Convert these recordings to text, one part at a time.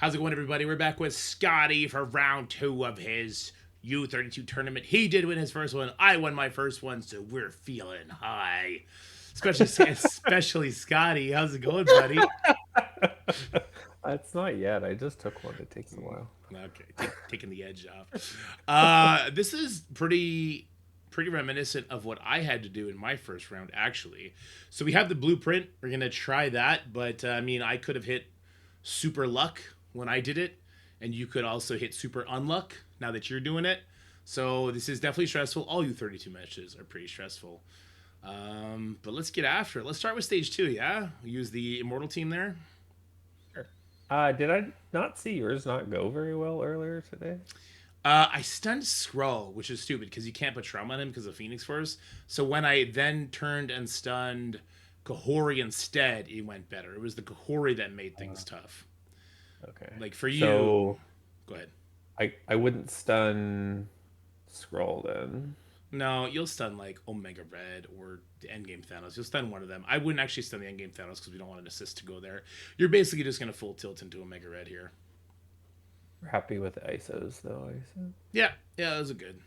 How's it going, everybody? We're back with Scotty for round 2 of his U32 tournament. He did win his first one. I won my first one, so we're feeling high. Especially Scotty. How's it going, buddy? It's not yet. I just took one. It takes a while. Okay, taking the edge off. This is pretty reminiscent of what I had to do in my first round, actually. So we have the blueprint. We're gonna try that, but I mean, I could have hit super luck when I did it, and you could also hit super unluck now that you're doing it. So this is definitely stressful. All U32 matches are pretty stressful. But let's get after it. Let's start with stage 2. Yeah, we use the Immortal team there. Sure. Did I not see yours not go very well earlier today? I stunned Skrull, which is stupid because you can't put trauma on him because of Phoenix Force. So when I then turned and stunned Kahori instead, it went better. It was the Kahori that made things tough. Okay. Like for you, So go ahead. I wouldn't stun Scroll then. No, you'll stun like Omega Red or the Endgame Thanos. You'll stun one of them. I wouldn't actually stun the Endgame Thanos because we don't want an assist to go there. You're basically just gonna full tilt into Omega Red here. We're happy with ISOs though. ISO. Yeah, those are good.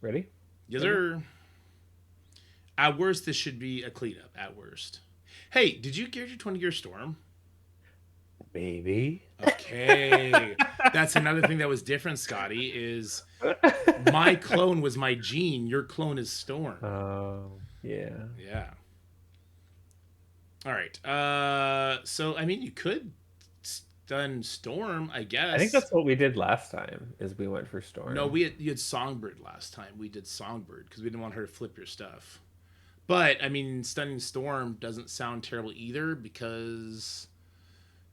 Ready? Yes, sir. At worst, this should be a cleanup. At worst. Hey, did you get your 20-year storm? Maybe. Okay. That's another thing that was different, Scotty, is my clone was my Gene. Your clone is Storm. Yeah. Yeah. All right. So, I mean, you could stun Storm, I guess. I think that's what we did last time. Is we went for Storm. No, you had Songbird last time. We did Songbird because we didn't want her to flip your stuff. But, I mean, stunning Storm doesn't sound terrible either because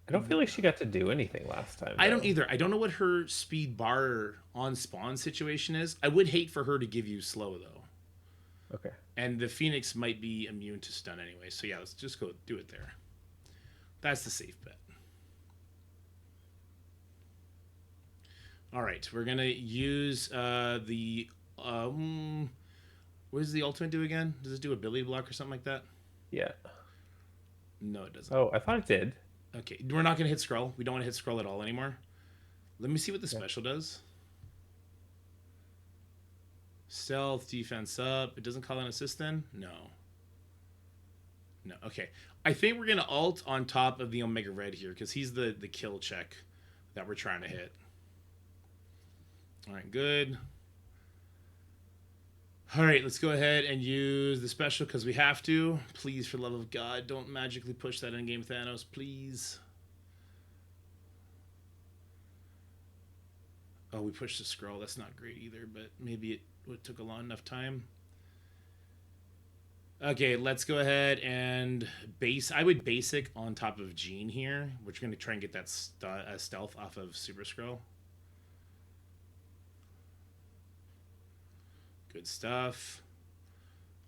I don't feel like she got to do anything last time. I don't either. I don't know what her speed bar on spawn situation is. I would hate for her to give you slow, though. Okay. And the Phoenix might be immune to stun anyway. So, yeah, let's just go do it there. That's the safe bet. All right. We're going to use the... what does the ultimate do again? Does it do a ability block or something like that? Yeah. No, it doesn't. Oh, I thought it did. Okay, we're not going to hit Skrull. We don't want to hit Skrull at all anymore. Let me see what the special does. Stealth, defense up. It doesn't call an assist then? No. No, okay. I think we're going to ult on top of the Omega Red here because he's the kill check that we're trying to hit. All right, good. All right, let's go ahead and use the special because we have to. Please, for the love of God, don't magically push that endgame Thanos, please. Oh, we pushed the scroll. That's not great either, but maybe it took a long enough time. Okay, let's go ahead and base. I would basic on top of Gene here. We're going to try and get that stealth off of Super Skrull. Good stuff.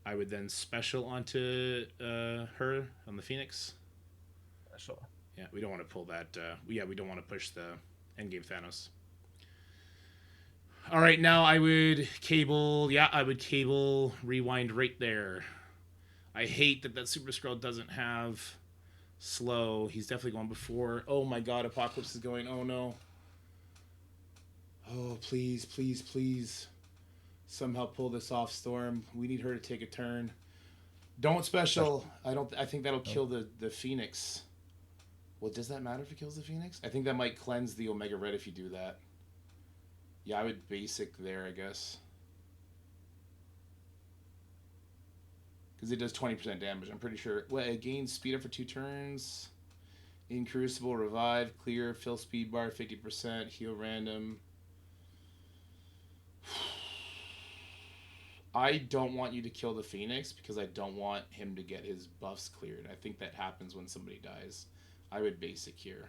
I would then special onto her on the Phoenix. Special. Yeah, we don't want to pull that. We don't want to push the endgame Thanos. All right, now I would cable. Yeah, I would cable rewind right there. I hate that Super Skrull doesn't have slow. He's definitely going before. Oh my God, Apocalypse is going. Oh no. Oh, please, please, please. Somehow pull this off, Storm. We need her to take a turn. Don't special. I think that'll kill the Phoenix. Well, does that matter if it kills the Phoenix? I think that might cleanse the Omega Red if you do that. Yeah, I would basic there, I guess. Because it does 20% damage. I'm pretty sure. Well, it gains speed up for 2 turns. In Crucible, revive, clear, fill speed bar 50%, heal random. I don't want you to kill the Phoenix because I don't want him to get his buffs cleared. I think that happens when somebody dies. I would basic here.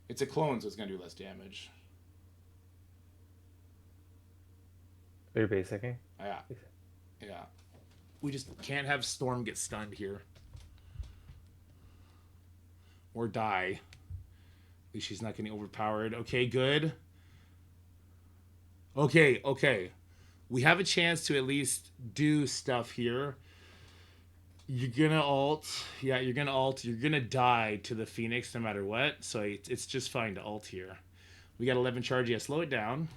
It's a clone, so it's going to do less damage. You're basicing? Yeah. Yeah. We just can't have Storm get stunned here. Or die. At least she's not getting overpowered. Okay, good. Okay. We have a chance to at least do stuff here. You're gonna ult. Yeah, you're gonna ult. You're gonna die to the Phoenix no matter what. So it's just fine to ult here. We got 11 charge. Yeah, slow it down.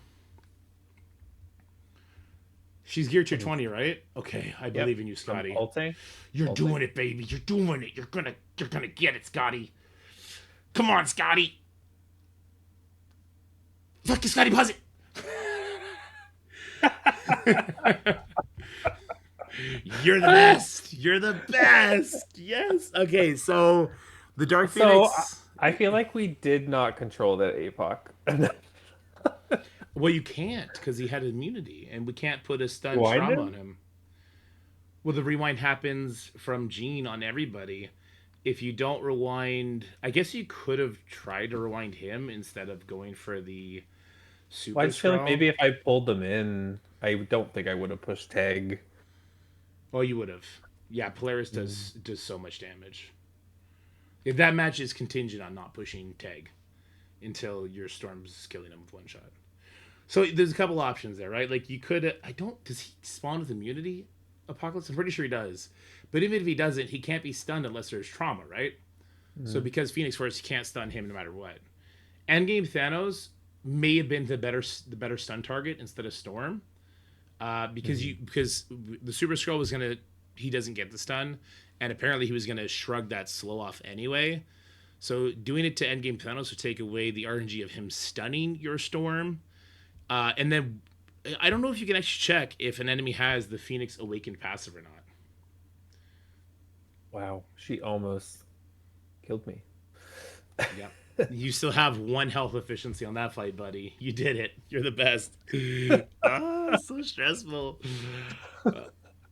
She's geared to 20, right? Okay, I Yep. believe in you, I'm Scotty. ulting. You're Ulting. doing it, baby. You're doing it. You're gonna get it, Scotty. Come on, Scotty. Fuck you, Scotty. Pause it. You're the best. You're the best. Yes. Okay, so the Dark So Phoenix. I feel like we did not control that APOC. Well, you can't because he had immunity, and we can't put a stun Rewind trauma on him? him. Well, the rewind happens from Gene on everybody. If you don't rewind, I guess you could have tried to rewind him instead of going for the Well, I Super just feel like Scroll. maybe if I pulled them in, I don't think I would have pushed tag. Well, you would have. Yeah, Polaris Mm. does so much damage. If that match is contingent on not pushing tag until your Storm's killing him with one shot. So there's a couple options there, right? Like you could. I don't. Does he spawn with immunity? Apocalypse. I'm pretty sure he does. But even if he doesn't, he can't be stunned unless there's trauma, right? So Mm. because Phoenix Force can't stun him no matter what. Endgame Thanos may have been the better stun target instead of Storm, because Mhm. you because the Super Scroll was gonna he doesn't get the stun, and apparently he was gonna shrug that slow off anyway. So doing it to Endgame Thanos would take away the RNG of him stunning your Storm, and then I don't know if you can actually check if an enemy has the Phoenix Awakened passive or not. Wow, she almost killed me. Yeah. You still have one health efficiency on that fight, buddy. You did it. You're the best. So stressful. Uh,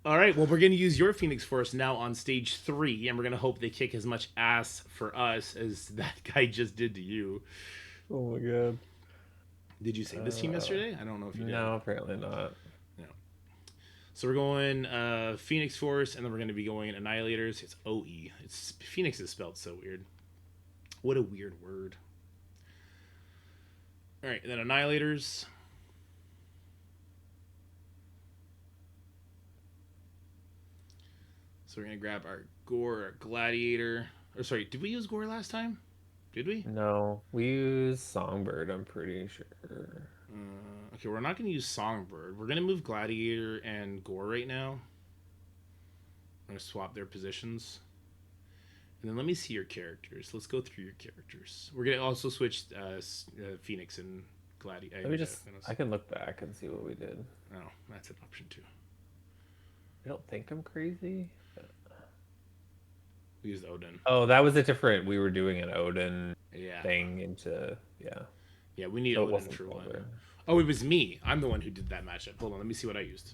all right. Well, we're going to use your Phoenix Force now on stage 3, and we're going to hope they kick as much ass for us as that guy just did to you. Oh my god. Did you save this team yesterday? I don't know if you did. No, apparently not. No. So we're going Phoenix Force, and then we're going to be going Annihilators. It's OE. It's Phoenix is spelled so weird. What a weird word. All right, and then Annihilators. So we're gonna grab our Gore, our Gladiator. Or sorry, did we use Gore last time? Did we? No, we use Songbird, I'm pretty sure. Okay, we're not gonna use Songbird. We're gonna move Gladiator and Gore right now. I'm gonna swap their positions. And then let me see your characters. Let's go through your characters. We're gonna also switch Phoenix and Gladiator. Let me just, I can look back and see what we did. Oh, that's an option too. I don't think I'm crazy. We used Odin. Oh, that was a different, we were doing an Odin Yeah. thing into, yeah. Yeah, we need So it Odin wasn't for one. Songbird. Oh, it was me. I'm the one who did that matchup. Hold on, let me see what I used.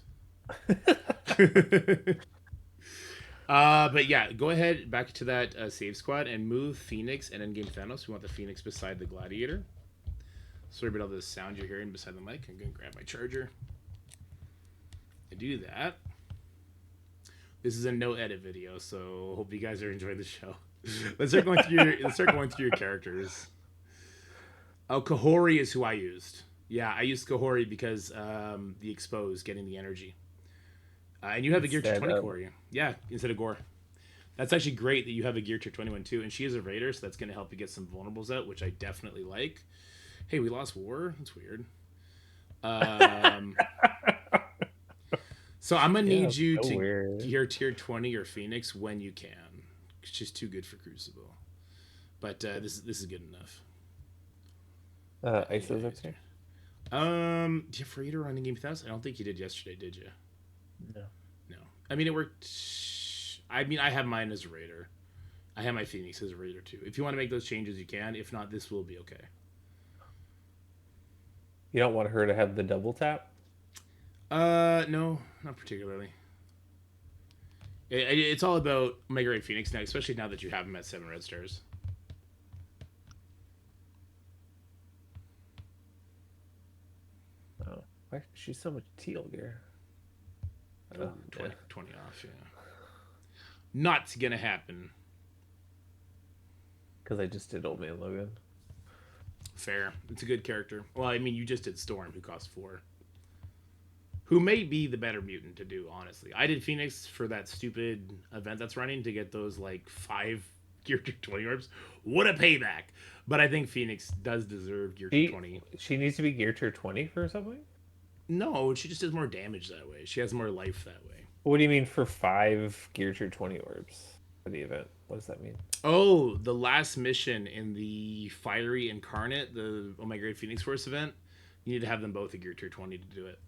But yeah, go ahead back to that save squad and move Phoenix and Endgame Thanos. We want the Phoenix beside the Gladiator. Sorry about all the sound you're hearing beside the mic. I'm gonna grab my charger. I do that. This is a no edit video, so hope you guys are enjoying the show. Let's start going through your characters. Oh, Kahori is who I used. Yeah, I used Kahori because the expose, getting the energy. And you have a gear to 20 Corey. Yeah, instead of Gore. That's actually great that you have a gear tier 21 too. And she is a raider, so that's going to help you get some vulnerables out, which I definitely like. Hey, we lost war? That's weird. So I'm going to need you so to weird. gear tier 20 or Phoenix when you can. It's just too good for Crucible. But this is good enough. ISO's okay? Do you have Raider on the game 1000? I don't think you did yesterday, did you? No. No. I mean, it worked. I mean, I have mine as a Raider. I have my Phoenix as a Raider too. If you want to make those changes, you can. If not, this will be okay. You don't want her to have the double tap? No, not particularly. It's all about Mega Ray Phoenix now, especially now that you have him at 7 red stars. Oh, why she's so much teal gear? Oh, 20 off, yeah. Not gonna happen. Because I just did Old Man Logan. Fair. It's a good character. Well, I mean, you just did Storm, who costs 4. who may be the better mutant to do, honestly. I did Phoenix for that stupid event that's running to get those like 5 Gear Tier 20 orbs. What a payback! But I think Phoenix does deserve Gear Tier She 20. she needs to be gear tier 20 for something. No, she just does more damage that way. She has more life that way. What do you mean for 5 gear tier 20 orbs for the event? What does that mean? Oh, the last mission in the Fiery Incarnate, the Omega Ray Phoenix Force event, you need to have them both at Gear Tier 20 to do it.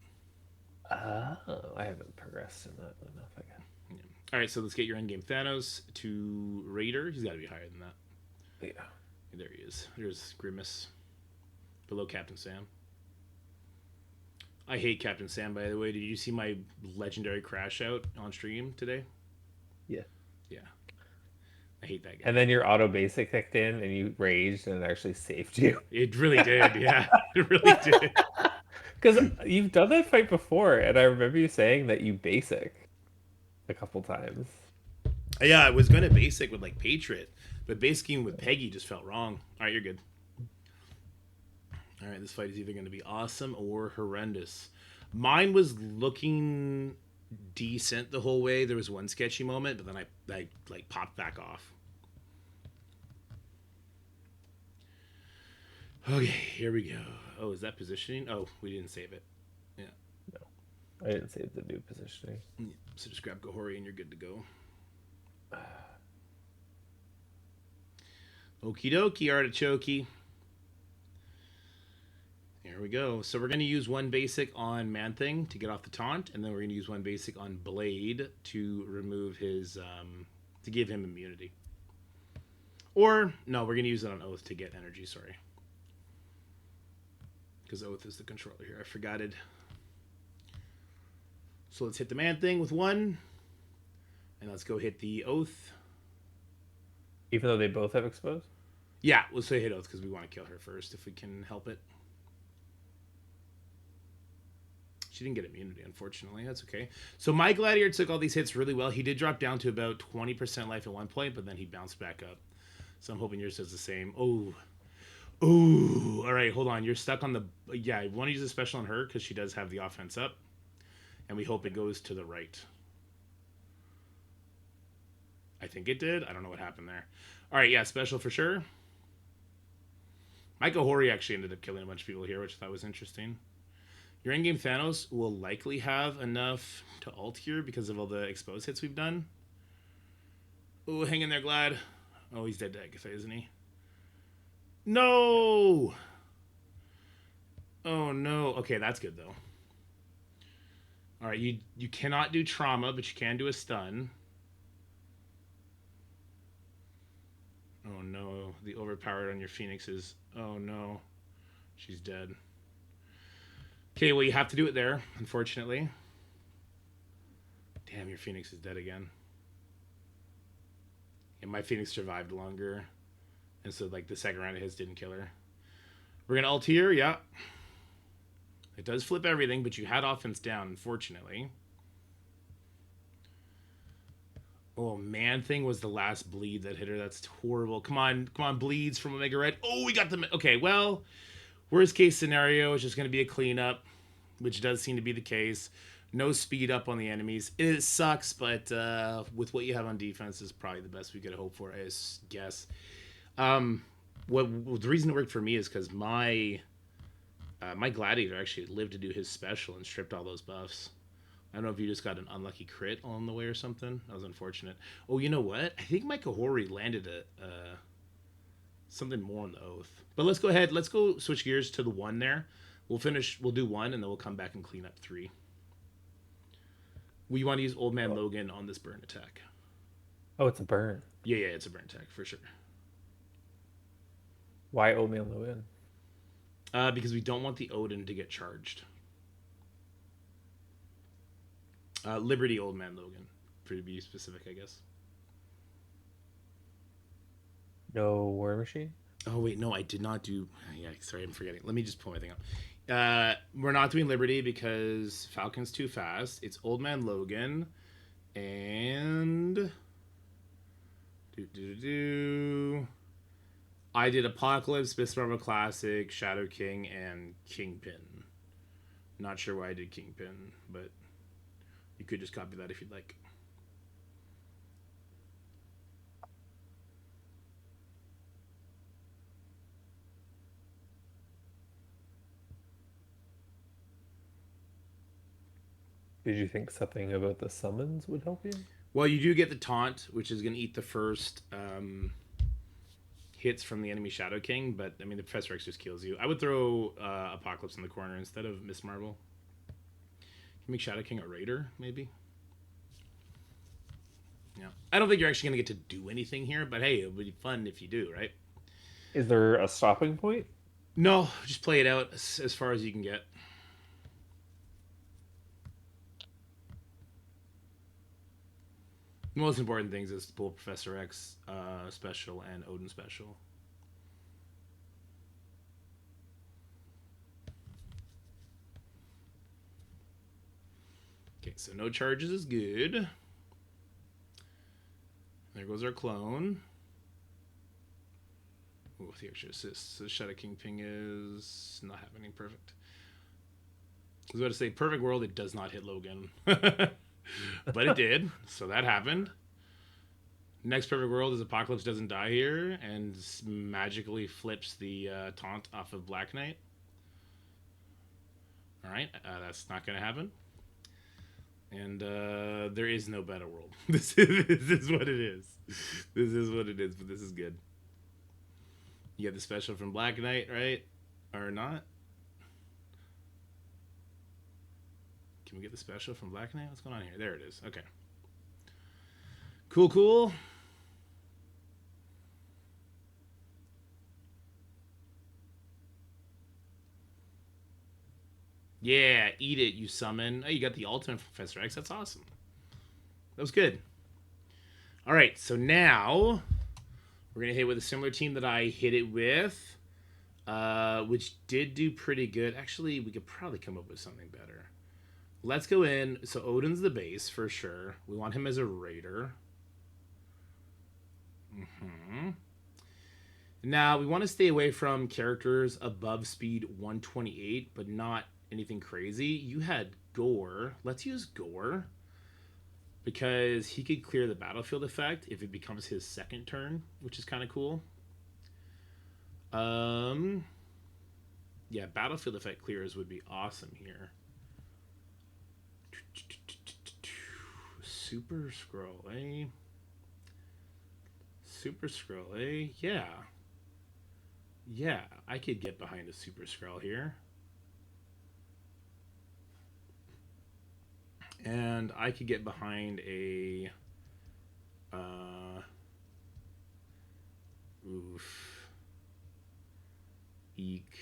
Oh, I haven't progressed in that enough, I guess. Yeah. All right, so let's get your endgame Thanos to Raider. He's got to be higher than that. Yeah. There he is. There's Grimace. Below Captain Sam. I hate Captain Sam, by the way. Did you see my legendary crash out on stream today? Yeah. Yeah. I hate that guy. And then your auto basic kicked in and you raged and it actually saved you. It really did, yeah. It really did. Because you've done that fight before, and I remember you saying that you basic a couple times. Yeah, I was going to basic with like Patriot, but basicing with Peggy just felt wrong. All right, you're good. All right, this fight is either going to be awesome or horrendous. Mine was looking decent the whole way. There was one sketchy moment, but then I like popped back off. Okay, here we go. Oh, is that positioning? Oh, we didn't save it. Yeah. No, I didn't save the new positioning. Yeah, so just grab Gohori and you're good to go. Okie dokie, artichoke. Here we go. So we're going to use one basic on Man-Thing to get off the taunt, and then we're going to use one basic on Blade to remove his, to give him immunity. Or, no, we're going to use it on Oath to get energy, sorry. Because Oath is the controller here. I forgot it. So let's hit the Man-Thing with one. And let's go hit the Oath. Even though they both have exposed? Yeah, let's say hit Oath because we want to kill her first if we can help it. She didn't get immunity, unfortunately. That's okay. So my Gladiator took all these hits really well. He did drop down to about 20% life at one point, but then he bounced back up. So I'm hoping yours does the same. Oh. Ooh. All right, hold on. You're stuck on the... Yeah, you want to use a special on her because she does have the offense up. And we hope it goes to the right. I think it did. I don't know what happened there. All right, yeah, special for sure. Michael Hori actually ended up killing a bunch of people here, which I thought was interesting. Your in-game Thanos will likely have enough to ult here because of all the exposed hits we've done. Oh, hang in there, Glad. Oh, he's dead to Agatha, isn't he? No! Oh, no. Okay, that's good, though. All right, you cannot do trauma, but you can do a stun. Oh, no. The overpowered on your Phoenix is... Oh, no. She's dead. Okay, well, you have to do it there, unfortunately. Damn, your Phoenix is dead again. And my Phoenix survived longer. And so, like, the second round of his didn't kill her. We're going to ult here, yeah. It does flip everything, but you had offense down, unfortunately. Oh, Man-Thing was the last bleed that hit her. That's horrible. Come on, bleeds from Omega Red. Oh, we got the... Okay, well, worst case scenario is just going to be a cleanup, which does seem to be the case. No speed up on the enemies. It sucks, but with what you have on defense is probably the best we could hope for, I guess. The reason it worked for me is because my Gladiator actually lived to do his special and stripped all those buffs. I don't know if you just got an unlucky crit on the way or something. That was unfortunate. Oh, you know what? I think my Kahori landed something more on the Oath. But let's go ahead. Let's go switch gears to the one there. We'll do one, and then we'll come back and clean up 3. We want to use Old Man Logan on this burn attack. Oh, it's a burn. Yeah, it's a burn attack for sure. Why Old Man Logan? Because we don't want the Odin to get charged. Liberty Old Man Logan, for to be specific, I guess. No War Machine? Oh, wait, no, I did not do... Yeah, sorry, I'm forgetting. Let me just pull my thing up. We're not doing Liberty because Falcon's too fast. It's Old Man Logan. And... I did Apocalypse, Miss Marvel Classic, Shadow King, and Kingpin. Not sure why I did Kingpin, but you could just copy that if you'd like. Did you think something about the summons would help you? Well, you do get the taunt, which is going to eat the first hits from the enemy Shadow King, but I mean the Professor X just kills you. I would throw Apocalypse in the corner instead of Miss Marvel. Can you make Shadow King a Raider, maybe? Yeah. I don't think you're actually going to get to do anything here, but hey, it would be fun if you do, right? Is there a stopping point? No, just play it out as far as you can get. The most important things is to pull Professor X special and Odin special. Okay, so no charges is good. There goes our clone. Ooh, with the extra assist. So Shadow King ping is not happening. Perfect. I was about to say, perfect world, it does not hit Logan. But it did, so that happened. Next perfect world is Apocalypse doesn't die here and magically flips the taunt off of Black Knight. Alright, that's not going to happen. And there is no better world. This is what it is. This is what it is, but this is good. You get the special from Black Knight, right? Or not? Can we get the special from Black Knight? What's going on here? There it is. Okay. Cool, cool. Yeah, eat it, you summon. Oh, you got the ultimate from Professor X. That's awesome. That was good. All right, so now we're going to hit with a similar team that I hit it with, which did do pretty good. Actually, we could probably come up with something better. Let's go in. So Odin's the base for sure. We want him as a raider. Now, we want to stay away from characters above speed 128, but not anything crazy. You had Gore. Let's use Gore because he could clear the battlefield effect if it becomes his second turn, which is kind of cool. Yeah, battlefield effect clears would be awesome here. Super Scroll, eh? Super Scroll, eh? Yeah. Yeah, I could get behind a Super Scroll here. And I could get behind a... oof. Eek.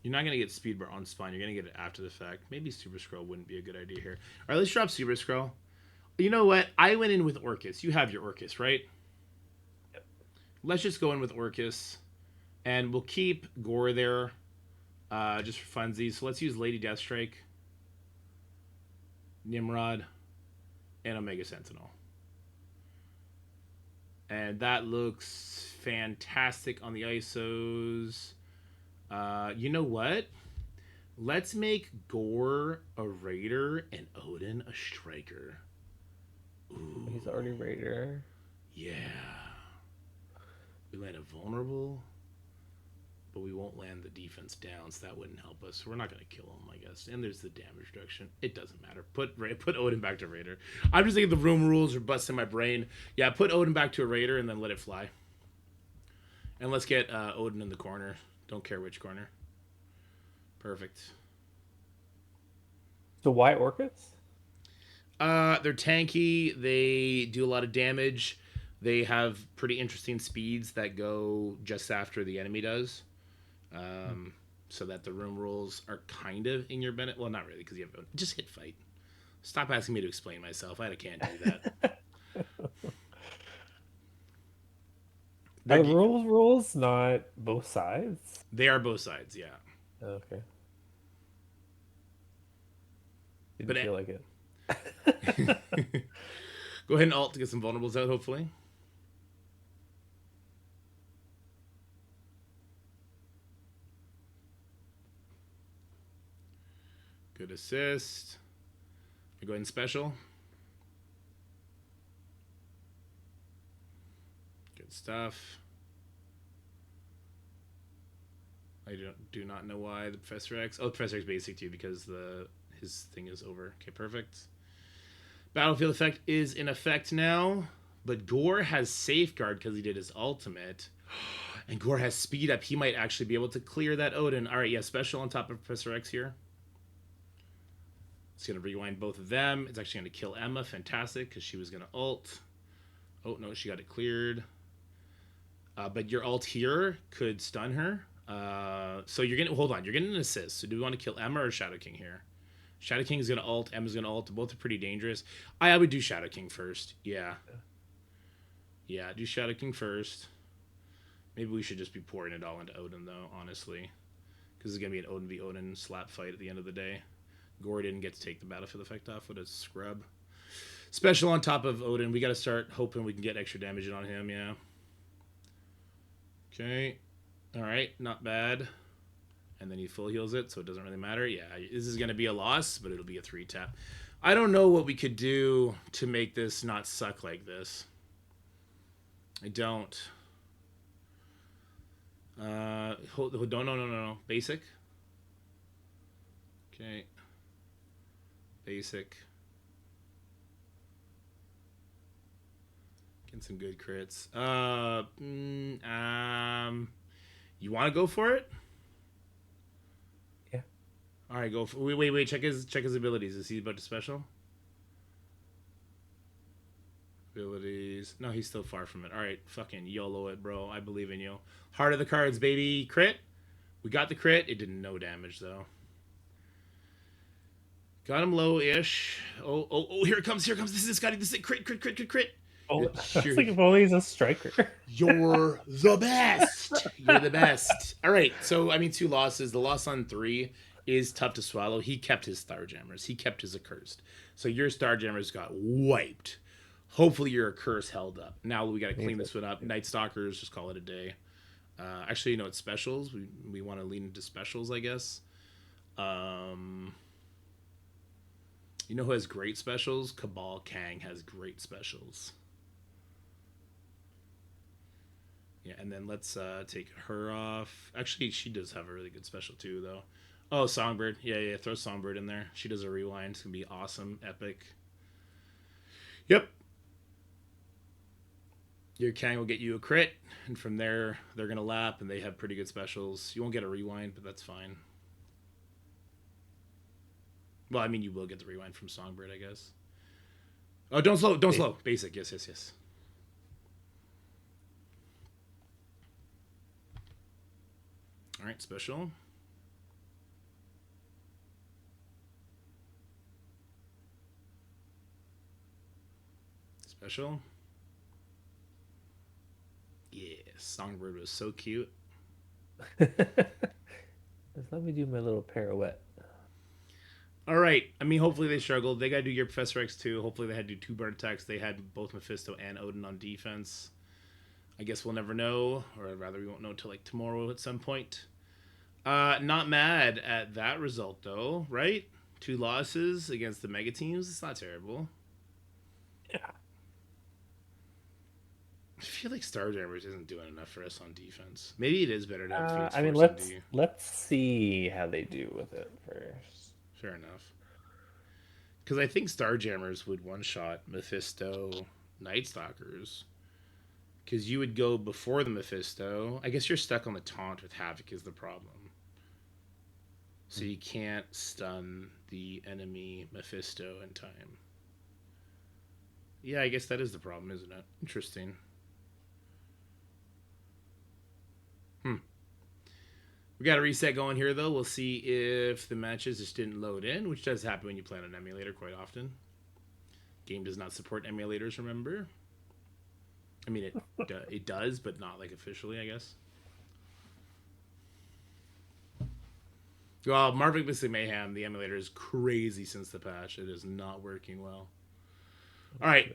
You're not going to get speed bar on spawn. You're going to get it after the fact. Maybe Super Scroll wouldn't be a good idea here. All right, let's drop Super Scroll. You know what? I went in with Orcus. You have your Orcus, right? Yep. Let's just go in with Orcus. And we'll keep Gore there just for funsies. So let's use Lady Deathstrike, Nimrod, and Omega Sentinel. And that looks fantastic on the ISOs. You know what? Let's make Gore a Raider and Odin a Striker. Ooh. He's already Raider. Yeah. We land a vulnerable, but we won't land the defense down, so that wouldn't help us. We're not going to kill him, I guess. And there's the damage reduction. It doesn't matter. Put Odin back to Raider. I'm just thinking the room rules are busting my brain. Yeah, put Odin back to a Raider and then let it fly. And let's get Odin in the corner. Don't care which corner. Perfect. So why Orcus? They're tanky. They do a lot of damage. They have pretty interesting speeds that go just after the enemy does. So that the room rules are kind of in your benefit. Well, not really, because you have just hit fight. Stop asking me to explain myself. I can't do that. Are the rules not both sides? They are both sides, yeah. Okay. Didn't feel like it. Go ahead and alt to get some vulnerables out, hopefully. assist. I go ahead and special. Good stuff. I do not know why the Professor X. Oh, Professor X basic too because his thing is over. Okay, perfect. Battlefield effect is in effect now, but Gore has safeguard because he did his ultimate, and Gore has speed up. He might actually be able to clear that Odin. All right, yeah, special on top of Professor X here. It's gonna rewind both of them. It's actually gonna kill Emma. Fantastic, because she was gonna ult. Oh no, she got it cleared. But your ult here could stun her. So you're gonna hold on. You're getting an assist. So do we want to kill Emma or Shadow King here? Shadow King's gonna ult. Emma's gonna ult. Both are pretty dangerous. I would do Shadow King first. Yeah. Yeah, do Shadow King first. Maybe we should just be pouring it all into Odin though, honestly, because it's gonna be an Odin v Odin slap fight at the end of the day. Gore didn't get to take the battlefield effect off. What a scrub. Special on top of Odin. We got to start hoping we can get extra damage on him. Yeah. Okay. All right, not bad. And then he full heals it, so it doesn't really matter. Yeah, this is going to be a loss, but it'll be a 3-tap. I don't know what we could do to make this not suck like this. I don't. No. Basic. Okay. Basic. Getting some good crits. You want to go for it? Yeah. All right, go for. Wait. Check his abilities. Is he about to special? Abilities. No, he's still far from it. All right, fucking YOLO it, bro. I believe in you. Heart of the cards, baby. Crit. We got the crit. It did no damage though. Got him low-ish. Oh! Here it comes. This is Scotty. This is crit. Oh, that's like if only he's a striker. You're the best. You're the best. All right. So, I mean, 2 losses. The loss on 3 is tough to swallow. He kept his Starjammers. He kept his Accursed. So your Starjammers got wiped. Hopefully your Accursed held up. Now we got to clean this one up. Nightstalkers, just call it a day. Actually, you know, it's specials. We want to lean into specials, I guess. You know who has great specials? Cabal Kang has great specials. Yeah, and then let's take her off. Actually, she does have a really good special too, though. Oh, Songbird. Yeah. Throw Songbird in there. She does a rewind. It's going to be awesome. Epic. Yep. Your Kang will get you a crit. And from there, they're going to lap, and they have pretty good specials. You won't get a rewind, but that's fine. Well, I mean, you will get the rewind from Songbird, I guess. Oh, don't slow. Basic. Yes. All right, special. Special. Yeah, Songbird was so cute. Just let me do my little pirouette. All right. I mean, hopefully they struggled. They got to do your Professor X too. Hopefully they had to do 2 bird attacks. They had both Mephisto and Odin on defense. I guess we'll never know, or rather, we won't know until like tomorrow at some point. Not mad at that result though, right? 2 losses against the mega teams. It's not terrible. Yeah. I feel like Starjammers isn't doing enough for us on defense. Maybe it is better to have I mean, let's see how they do with it first. Fair enough. Because I think Starjammers would one-shot Mephisto, Nightstalkers. Because you would go before the Mephisto. I guess you're stuck on the taunt with Havoc is the problem. So you can't stun the enemy Mephisto in time. Yeah, I guess that is the problem, isn't it? Interesting. We got a reset going here, though. We'll see if the matches just didn't load in, which does happen when you play on an emulator quite often. Game does not support emulators, remember? I mean, it does, but not like officially, I guess. Well, Marvel Mystic Mayhem, the emulator is crazy since the patch. It is not working well. All right.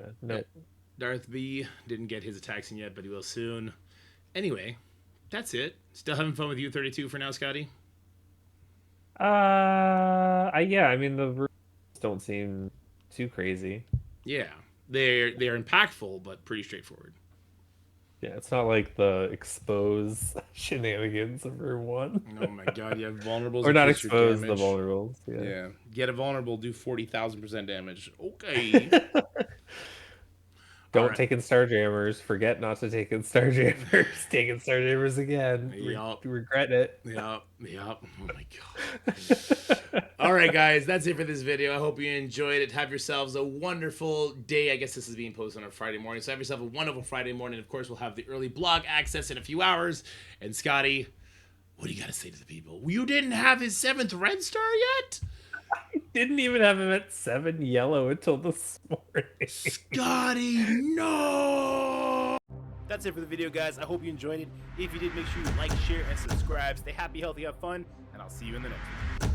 Darth B didn't get his attacks in yet, but he will soon. Anyway, that's it. Still having fun with U32 for now, Scotty? Yeah, I mean the rules don't seem too crazy. Yeah, they're impactful, but pretty straightforward. Yeah, it's not like the expose shenanigans of Room 1. Oh my god, you have vulnerables Or not increase your expose the damage. vulnerables, yeah. Yeah, get a vulnerable, do 40,000% damage. Okay. All Don't right. take in Starjammers. Forget not to take in Starjammers. Take in Starjammers again. Yup. Regret it. Yep. Oh my god. All right, guys, that's it for this video. I hope you enjoyed it. Have yourselves a wonderful day. I guess this is being posted on a Friday morning, so have yourself a wonderful Friday morning. Of course, we'll have the early blog access in a few hours. And Scotty, what do you got to say to the people? You didn't have his 7th red star yet? Didn't even have him at 7 yellow until this morning. Scotty, no! That's it for the video, guys. I hope you enjoyed it. If you did, make sure you like, share, and subscribe. Stay happy, healthy, have fun, and I'll see you in the next one.